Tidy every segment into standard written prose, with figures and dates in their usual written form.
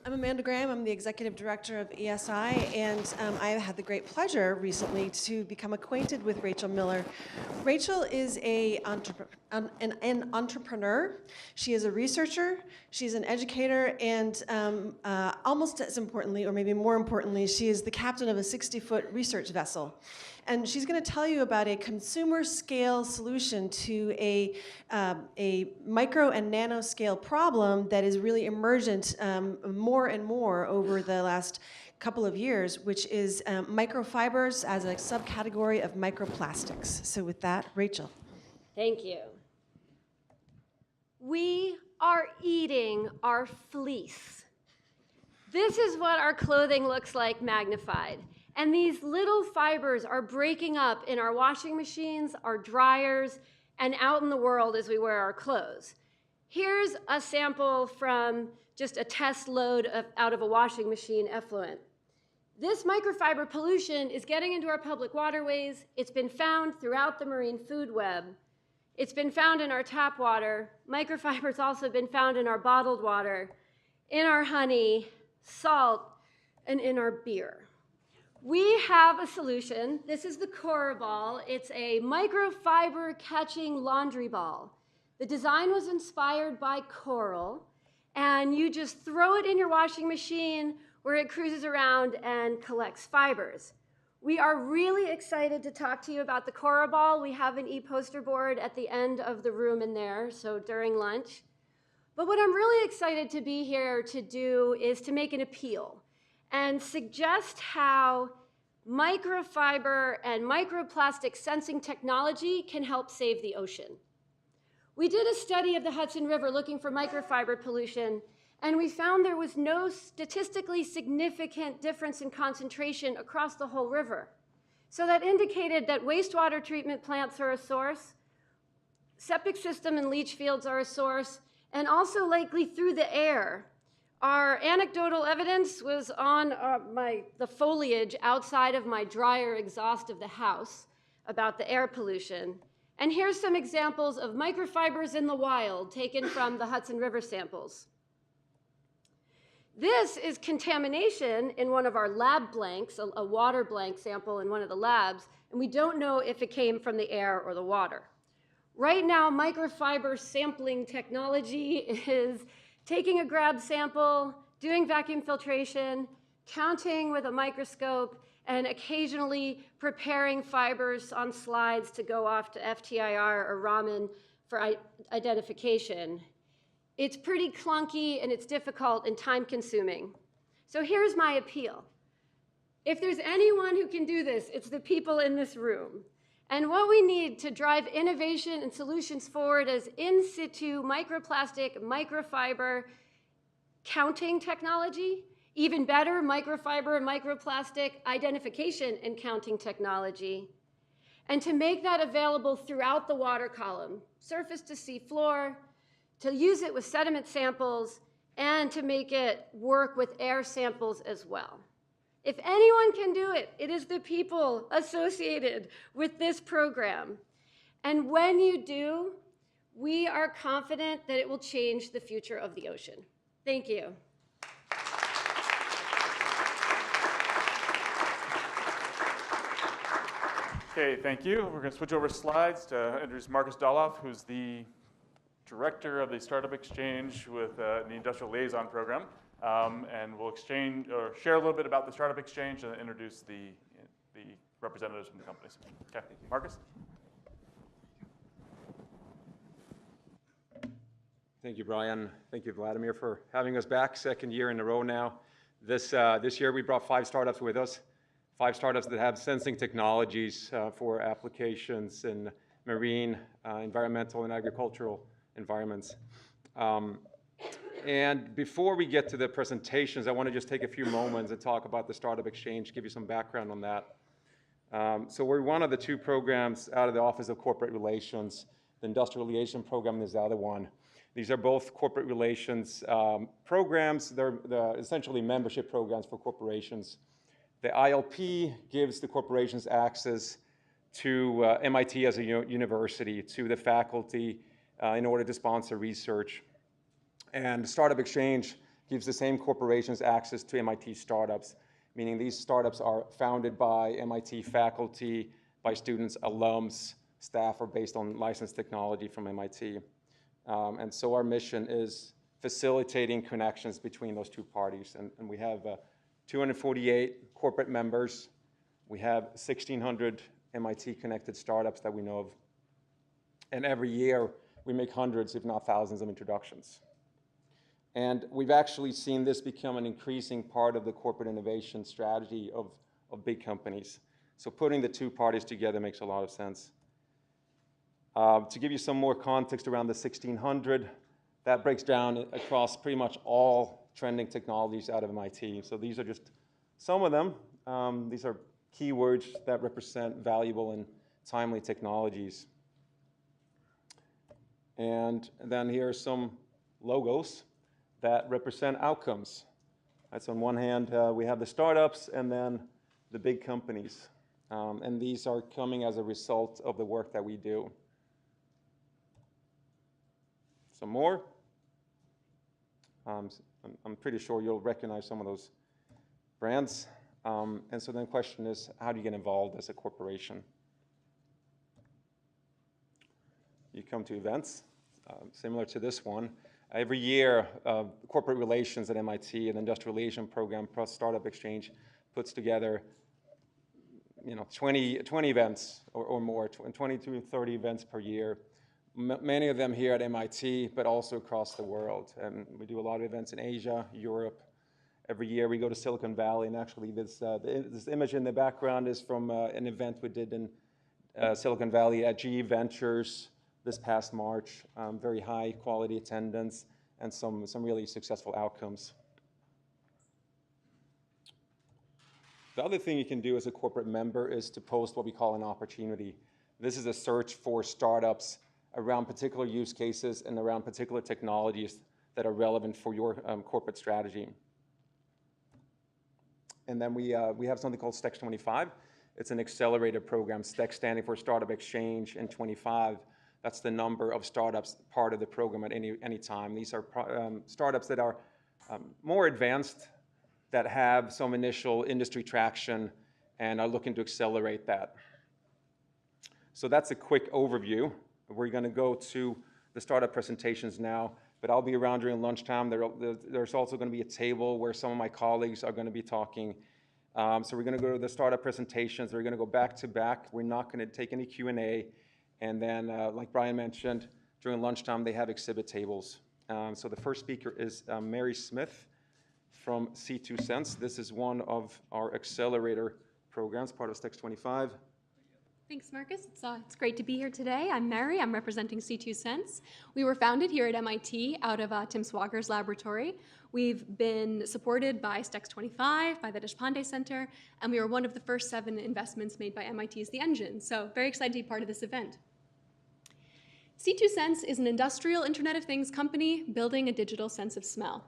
I'm Amanda Graham. I'm the Executive Director of ESI, and I had the great pleasure recently to become acquainted with Rachael Miller. Rachael is an entrepreneur. She is a researcher. She's an educator, and almost as importantly, or maybe more importantly, she is the captain of a 60-foot research vessel. And she's going to tell you about a consumer scale solution to a micro and nano scale problem that is really emergent more and more over the last couple of years, which is microfibers as a subcategory of microplastics. So with that, Rachael. Thank you. We are eating our fleece. This is what our clothing looks like magnified. And these little fibers are breaking up in our washing machines, our dryers, and out in the world as we wear our clothes. Here's a sample from just a test load out of a washing machine effluent. This microfiber pollution is getting into our public waterways. It's been found throughout the marine food web. It's been found in our tap water. Microfibers also been found in our bottled water, in our honey, salt, and in our beer. We have a solution. This is the Cora ball. It's a microfiber catching laundry ball. The design was inspired by coral, and you just throw it in your washing machine where it cruises around and collects fibers. We are really excited to talk to you about the Cora ball. We have an e-poster board at the end of the room in there, so during lunch. But what I'm really excited to be here to do is to make an appeal and suggest how microfiber and microplastic sensing technology can help save the ocean. We did a study of the Hudson River looking for microfiber pollution, and we found there was no statistically significant difference in concentration across the whole river. So that indicated that wastewater treatment plants are a source, septic system and leach fields are a source, and also likely through the air. Our anecdotal evidence was on the foliage outside of my dryer exhaust of the house about the air pollution. And here's some examples of microfibers in the wild taken from the Hudson River samples. This is contamination in one of our lab blanks, a water blank sample in one of the labs, and we don't know if it came from the air or the water. Right now, microfiber sampling technology is taking a grab sample, doing vacuum filtration, counting with a microscope, and occasionally preparing fibers on slides to go off to FTIR or Raman for identification. It's pretty clunky and it's difficult and time-consuming. So here's my appeal. If there's anyone who can do this, it's the people in this room. And what we need to drive innovation and solutions forward is in situ microplastic, microfiber counting technology, even better microfiber and microplastic identification and counting technology, and to make that available throughout the water column, surface to sea floor, to use it with sediment samples, and to make it work with air samples as well. If anyone can do it, it is the people associated with this program. And when you do, we are confident that it will change the future of the ocean. Thank you. Okay, thank you. We're going to switch over slides to introduce Marcus Dahllöf, who's the director of the Startup Exchange with the Industrial Liaison Program. And we'll exchange or share a little bit about the Startup Exchange and introduce the representatives from the companies. Okay, Marcus? Thank you, Brian. Thank you, Vladimir, for having us back, second year in a row now. This year we brought 5 startups with us, 5 startups that have sensing technologies for applications in marine, environmental, and agricultural environments. And before we get to the presentations, I want to just take a few moments and talk about the Startup Exchange, give you some background on that. So we're one of the 2 programs out of the Office of Corporate Relations. The Industrial Liaison Program is the other one. These are both corporate relations programs. They're essentially membership programs for corporations. The ILP gives the corporations access to MIT as a university, to the faculty in order to sponsor research. And Startup Exchange gives the same corporations access to MIT startups, meaning these startups are founded by MIT faculty, by students, alums, staff are based on licensed technology from MIT. And so our mission is facilitating connections between those two parties. And we have 248 corporate members. We have 1,600 MIT-connected startups that we know of. And every year, we make hundreds, if not thousands, of introductions. And we've actually seen this become an increasing part of the corporate innovation strategy of big companies. So putting the two parties together makes a lot of sense. To give you some more context around the 1,600, that breaks down across pretty much all trending technologies out of MIT. So these are just some of them. These are keywords that represent valuable and timely technologies. And then here are some logos that represent outcomes. That's on one hand, we have the startups and then the big companies. And these are coming as a result of the work that we do. Some more. I'm pretty sure you'll recognize some of those brands. And so then the question is, how do you get involved as a corporation? You come to events, similar to this one. Every year, corporate relations at MIT, an industrial relation program plus startup exchange, puts together 20 events or more, 20 to 30 events per year. Many of them here at MIT, but also across the world. And we do a lot of events in Asia, Europe. Every year we go to Silicon Valley, and actually this image in the background is from an event we did in Silicon Valley at GE Ventures this past March. Very high quality attendance and some really successful outcomes. The other thing you can do as a corporate member is to post what we call an opportunity. This is a search for startups around particular use cases and around particular technologies that are relevant for your corporate strategy. And then we have something called STEX 25. It's an accelerator program, STEX standing for Startup Exchange, and 25. That's the number of startups part of the program at any time. These are startups that are more advanced, that have some initial industry traction and are looking to accelerate that. So that's a quick overview. We're going to go to the startup presentations now, but I'll be around during lunchtime. There's also going to be a table where some of my colleagues are going to be talking. So we're going to go to the startup presentations. We're going to go back to back. We're not going to take any Q&A. And then, like Brian mentioned, during lunchtime, they have exhibit tables. So the first speaker is Mary Smith from C2Sense. This is one of our accelerator programs, part of STEX 25. Thanks, Marcus. It's great to be here today. I'm Mary. I'm representing C2Sense. We were founded here at MIT out of Tim Swager's laboratory. We've been supported by STEX 25, by the Deshpande Center, and we were one of the first 7 investments made by MIT as the engine. So very excited to be part of this event. C2Sense is an industrial Internet of Things company building a digital sense of smell.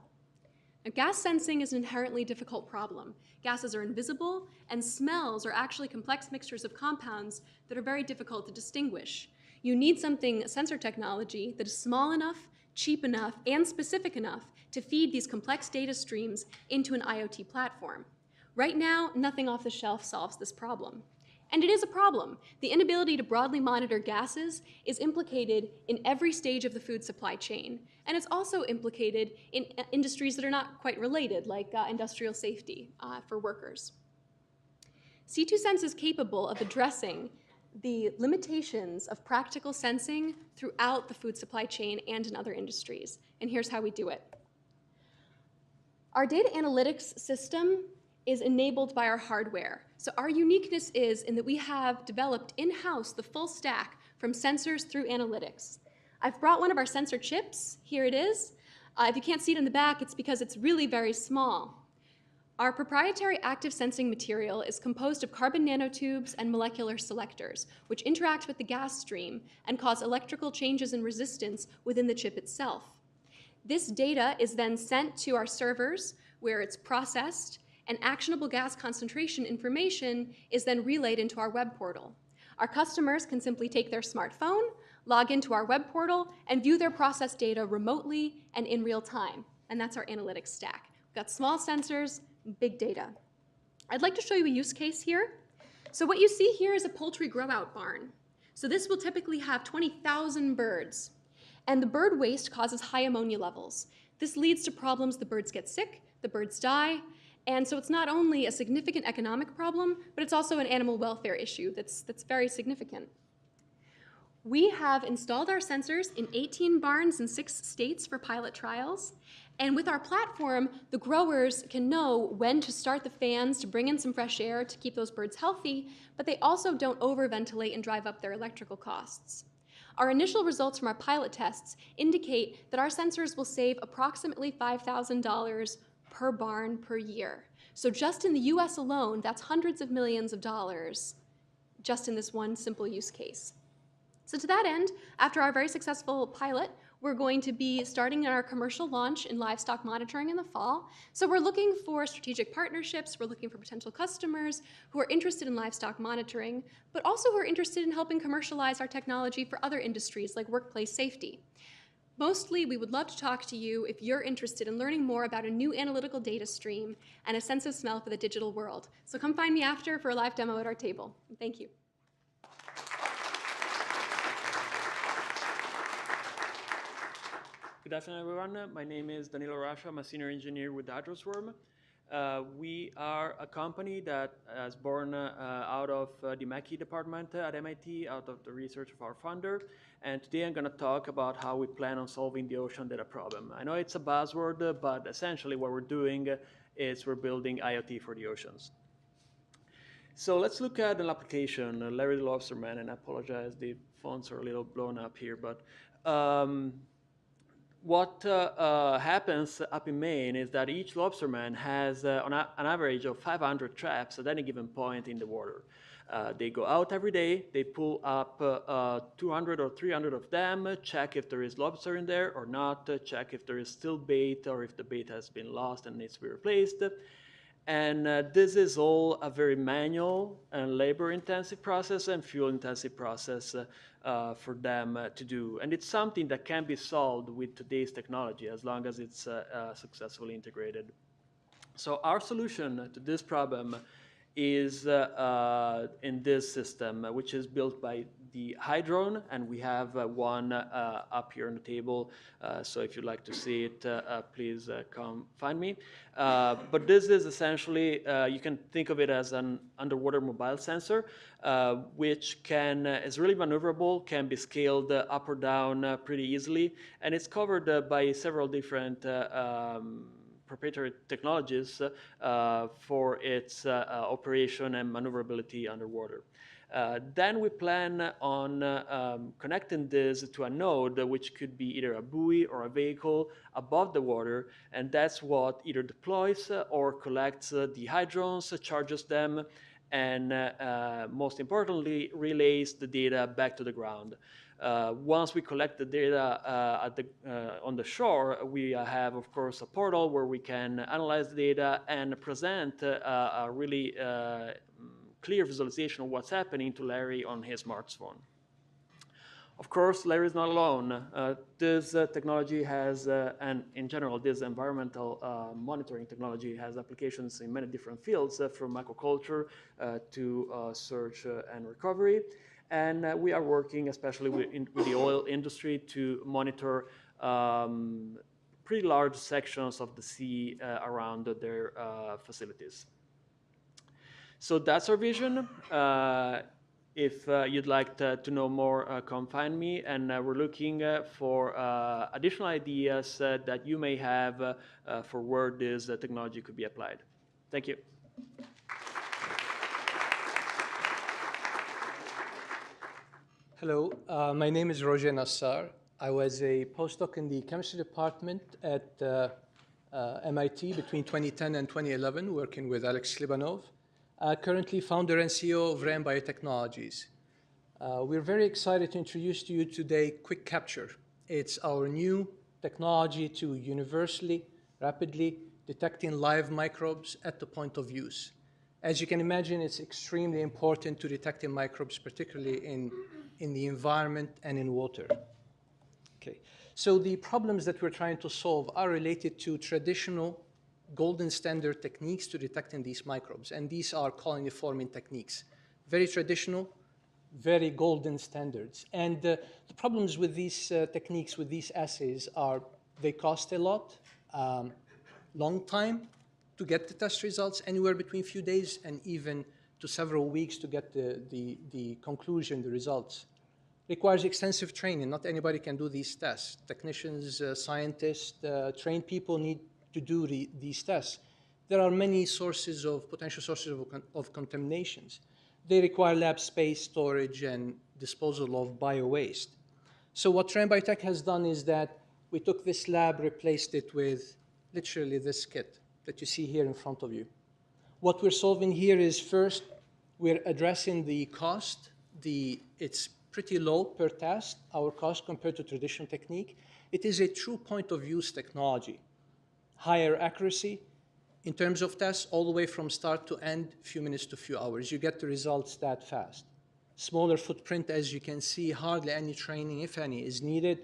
Now, gas sensing is an inherently difficult problem. Gases are invisible, and smells are actually complex mixtures of compounds that are very difficult to distinguish. You need sensor technology that is small enough, cheap enough, and specific enough to feed these complex data streams into an IoT platform. Right now, nothing off the shelf solves this problem. And it is a problem. The inability to broadly monitor gases is implicated in every stage of the food supply chain. And it's also implicated in industries that are not quite related, like industrial safety for workers. C2Sense is capable of addressing the limitations of practical sensing throughout the food supply chain and in other industries. And here's how we do it. Our data analytics system is enabled by our hardware. So our uniqueness is in that we have developed in-house the full stack from sensors through analytics. I've brought one of our sensor chips. Here it is. If you can't see it in the back, it's because it's really very small. Our proprietary active sensing material is composed of carbon nanotubes and molecular selectors, which interact with the gas stream and cause electrical changes in resistance within the chip itself. This data is then sent to our servers, where it's processed, and actionable gas concentration information is then relayed into our web portal. Our customers can simply take their smartphone, log into our web portal, and view their process data remotely and in real time. and that's our analytics stack. We've got small sensors, big data. I'd like to show you a use case here. So what you see here is a poultry grow-out barn. So this will typically have 20,000 birds, and the bird waste causes high ammonia levels. This leads to problems: the birds get sick, the birds die, and so it's not only a significant economic problem, but it's also an animal welfare issue that's very significant. We have installed our sensors in 18 barns in 6 states for pilot trials. And with our platform, the growers can know when to start the fans to bring in some fresh air to keep those birds healthy, but they also don't overventilate and drive up their electrical costs. Our initial results from our pilot tests indicate that our sensors will save approximately $5,000 per barn per year. So just in the US alone, that's hundreds of millions of dollars just in this one simple use case. So to that end, after our very successful pilot, we're going to be starting our commercial launch in livestock monitoring in the fall. So we're looking for strategic partnerships, we're looking for potential customers who are interested in livestock monitoring, but also who are interested in helping commercialize our technology for other industries like workplace safety. Mostly, we would love to talk to you if you're interested in learning more about a new analytical data stream and a sense of smell for the digital world. So come find me after for a live demo at our table. Thank you. Good afternoon, everyone. My name is Danilo Rasha. I'm a senior engineer with Hydroswarm. We are a company that is born out of the Mackey department at MIT, out of the research of our founder. And today I'm going to talk about how we plan on solving the ocean data problem. I know it's a buzzword, but essentially what we're doing is we're building IoT for the oceans. So let's look at an application, Larry the Lobster Man, and I apologize, the fonts are a little blown up here, but what happens up in Maine is that each lobsterman has an average of 500 traps at any given point in the water. They go out every day, they pull up 200 or 300 of them, check if there is lobster in there or not, check if there is still bait or if the bait has been lost and needs to be replaced. And this is all a very manual and labor-intensive process and fuel-intensive process for them to do. And it's something that can be solved with today's technology as long as it's successfully integrated. So our solution to this problem is in this system, which is built by the Hydrone, and we have one up here on the table. So if you'd like to see it, please come find me. But this is essentially, you can think of it as an underwater mobile sensor, which is really maneuverable, can be scaled up or down pretty easily, and it's covered by several different proprietary technologies for its operation and maneuverability underwater. Then we plan on connecting this to a node, which could be either a buoy or a vehicle above the water, and that's what either deploys or collects the hydrones, charges them, and most importantly, relays the data back to the ground. Once we collect the data on the shore, we have, of course, a portal where we can analyze the data and present a really clear visualization of what's happening to Larry on his smartphone. Of course, Larry is not alone. This technology has, and in general, this environmental monitoring technology has applications in many different fields, from aquaculture to search and recovery. And we are working especially with the oil industry to monitor pretty large sections of the sea around their facilities. So that's our vision. If you'd like to know more, come find me. And we're looking for additional ideas that you may have for where this technology could be applied. Thank you. Hello, my name is Nassar. I was a postdoc in the chemistry department at MIT between 2010 and 2011, working with Alex Libanov. Currently founder and CEO of RAM Biotechnologies. We're very excited to introduce to you today Quick Capture. It's our new technology to universally, rapidly detecting live microbes at the point of use. As you can imagine, it's extremely important to detecting microbes, particularly in the environment and in water. Okay. So the problems that we're trying to solve are related to traditional golden standard techniques to detecting these microbes, and these are colony forming techniques. Very traditional, very golden standards. And the problems with these techniques, with these assays, are they cost a lot, long time to get the test results, anywhere between a few days and even to several weeks to get the conclusion, the results. Requires extensive training. Not anybody can do these tests. Technicians, scientists, trained people need to do these tests. There are many sources of, potential sources of contaminations. They require lab space, storage, and disposal of bio-waste. So what Trend Biotech has done is that we took this lab, replaced it with literally this kit that you see here in front of you. What we're solving here is, first, we're addressing the cost. It's pretty low per test, our cost compared to traditional technique. It is a true point of use technology. Higher accuracy in terms of tests, all the way from start to end, few minutes to few hours. You get the results that fast. Smaller footprint, as you can see, hardly any training, if any, is needed.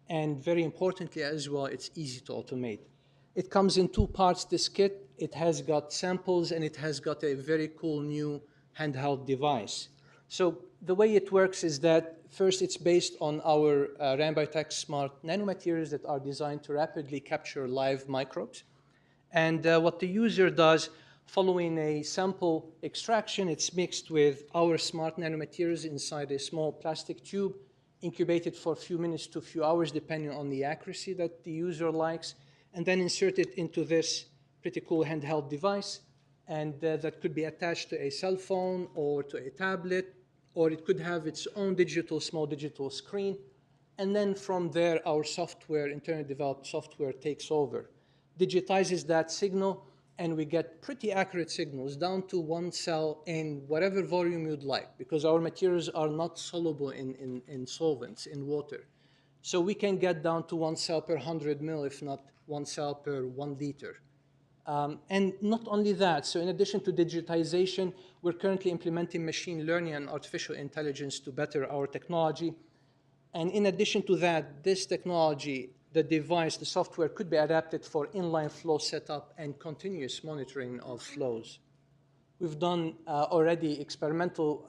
And very importantly as well, it's easy to automate. It comes in two parts, this kit. It has got samples and it has got a very cool new handheld device. So the way it works is that first it's based on our Rand Biotech smart nanomaterials that are designed to rapidly capture live microbes. And what the user does, following a sample extraction, it's mixed with our smart nanomaterials inside a small plastic tube, incubated for a few minutes to a few hours, depending on the accuracy that the user likes, and then inserted into this pretty cool handheld device. And that could be attached to a cell phone or to a tablet, or it could have its own small digital screen. And then from there, our software, internally developed software, takes over, digitizes that signal, and we get pretty accurate signals down to one cell in whatever volume you'd like, because our materials are not soluble in solvents, in water. So we can get down to 1 cell per 100 ml, if not 1 cell per 1 liter. And not only that, so in addition to digitization, we're currently implementing machine learning and artificial intelligence to better our technology. And in addition to that, this technology, the device, the software, could be adapted for inline flow setup and continuous monitoring of flows. We've done already experimental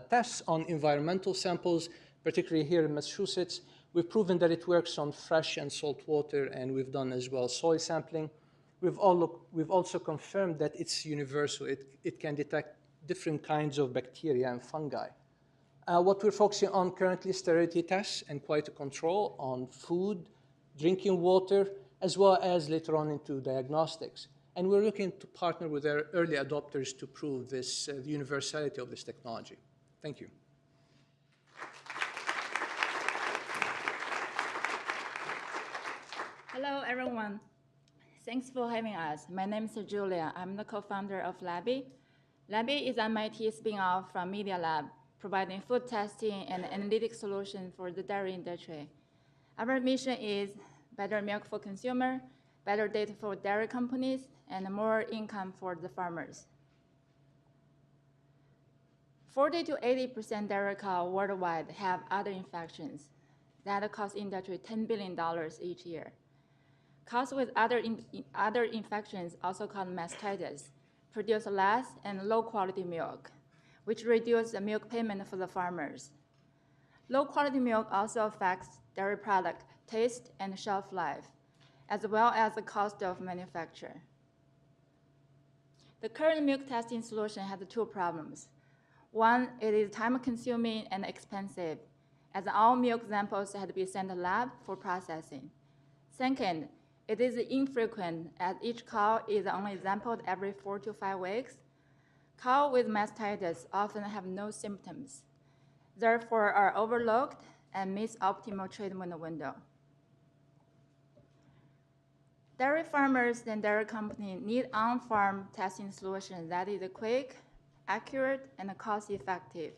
tests on environmental samples, particularly here in Massachusetts. We've proven that it works on fresh and salt water, and we've done as well soil sampling. We've also confirmed that it's universal. It can detect different kinds of bacteria and fungi. What we're focusing on currently is sterility tests and quality control on food, drinking water, as well as later on into diagnostics. And we're looking to partner with our early adopters to prove this, the universality of this technology. Thank you. Hello, everyone. Thanks for having us. My name is Julia. I'm the co-founder of Labby. Labby is MIT spin-off from Media Lab, providing food testing and analytic solutions for the dairy industry. Our mission is better milk for consumer, better data for dairy companies, and more income for the farmers. 40 to 80% dairy cows worldwide have other infections that cost industry $10 billion each year. Cows with other infections, also called mastitis, produce less and low-quality milk, which reduces the milk payment for the farmers. Low-quality milk also affects dairy product taste and shelf life, as well as the cost of manufacture. The current milk testing solution has two problems. One, it is time-consuming and expensive, as all milk samples have to be sent to the lab for processing. Second, it is infrequent, as each cow is only sampled every 4 to 5 weeks. Cows with mastitis often have no symptoms, therefore are overlooked and miss optimal treatment window. Dairy farmers and dairy companies need on-farm testing solutions that is quick, accurate, and cost-effective.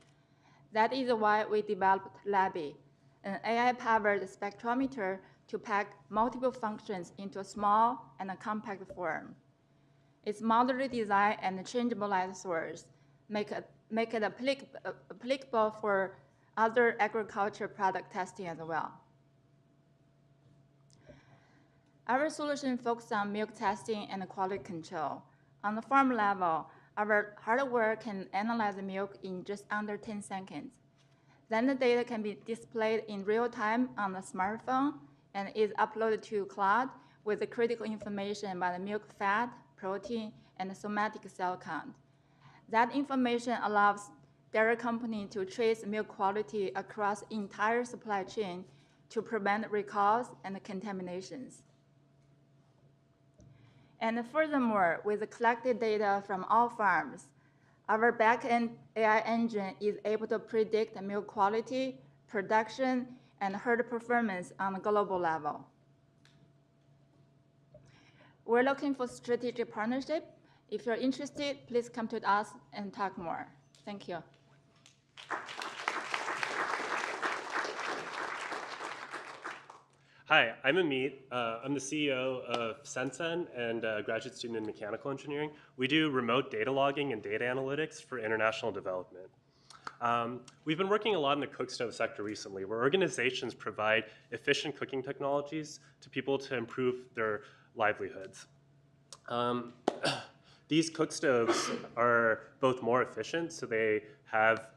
That is why we developed Labby, an AI-powered spectrometer to pack multiple functions into a small and a compact form. Its modularly designed and changeable light source make it applicable for other agriculture product testing as well. Our solution focuses on milk testing and quality control. On the farm level, our hardware can analyze the milk in just under 10 seconds. Then the data can be displayed in real time on the smartphone and is uploaded to cloud with the critical information about the milk fat, protein, and the somatic cell count. That information allows dairy company to trace milk quality across the entire supply chain to prevent recalls and contaminations. And furthermore, with the collected data from all farms, our back-end AI engine is able to predict milk quality, production, and herd performance on a global level. We're looking for strategic partnership. If you're interested, please come to us and talk more. Thank you. Hi, I'm Amit. I'm the CEO of Sensen and a graduate student in mechanical engineering. We do remote data logging and data analytics for international development. We've been working a lot in the cook stove sector recently, where organizations provide efficient cooking technologies to people to improve their livelihoods. These cook stoves are both more efficient, so they have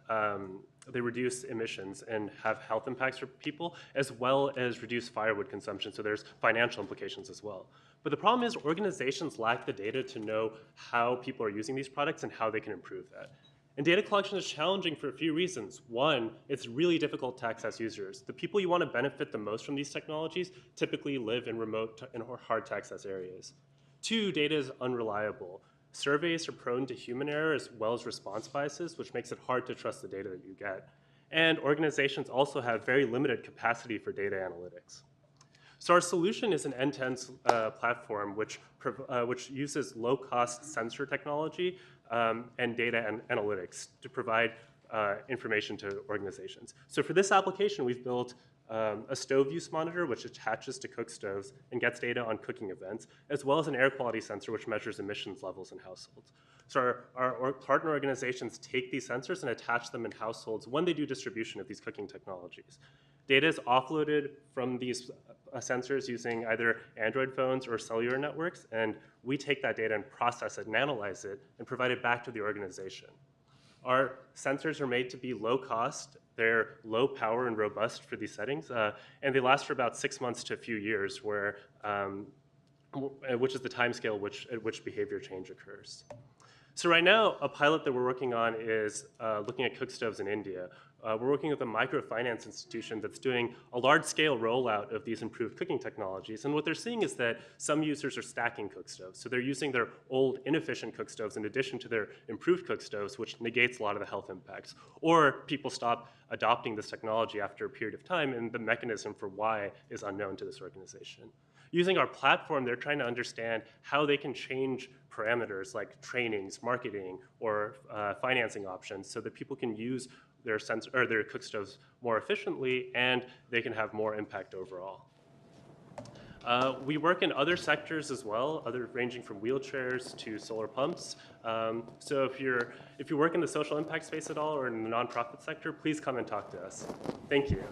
they reduce emissions and have health impacts for people, as well as reduce firewood consumption, so there's financial implications as well. But the problem is organizations lack the data to know how people are using these products and how they can improve that. And data collection is challenging for a few reasons. One, it's really difficult to access users. The people you want to benefit the most from these technologies typically live in remote and hard to access areas. Two, data is unreliable. Surveys are prone to human error as well as response biases, which makes it hard to trust the data that you get. And organizations also have very limited capacity for data analytics. So our solution is an end-to-end platform which uses low-cost sensor technology and data analytics to provide information to organizations. So for this application, we've built a stove use monitor which attaches to cook stoves and gets data on cooking events, as well as an air quality sensor which measures emissions levels in households. So our partner organizations take these sensors and attach them in households when they do distribution of these cooking technologies. Data is offloaded from these sensors using either Android phones or cellular networks, and we take that data and process it and analyze it and provide it back to the organization. Our sensors are made to be low cost, they're low power and robust for these settings, and they last for about 6 months to a few years, which is the time scale at which behavior change occurs. So right now, a pilot that we're working on is looking at cook stoves in India. We're working with a microfinance institution that's doing a large-scale rollout of these improved cooking technologies. And what they're seeing is that some users are stacking cook stoves. So they're using their old, inefficient cook stoves in addition to their improved cook stoves, which negates a lot of the health impacts. Or people stop adopting this technology after a period of time, and the mechanism for why is unknown to this organization. Using our platform, they're trying to understand how they can change parameters like trainings, marketing, or financing options so that people can use their cook stoves more efficiently and they can have more impact overall. We work in other sectors as well, ranging from wheelchairs to solar pumps. So if you work in the social impact space at all or in the nonprofit sector, please come and talk to us. Thank you.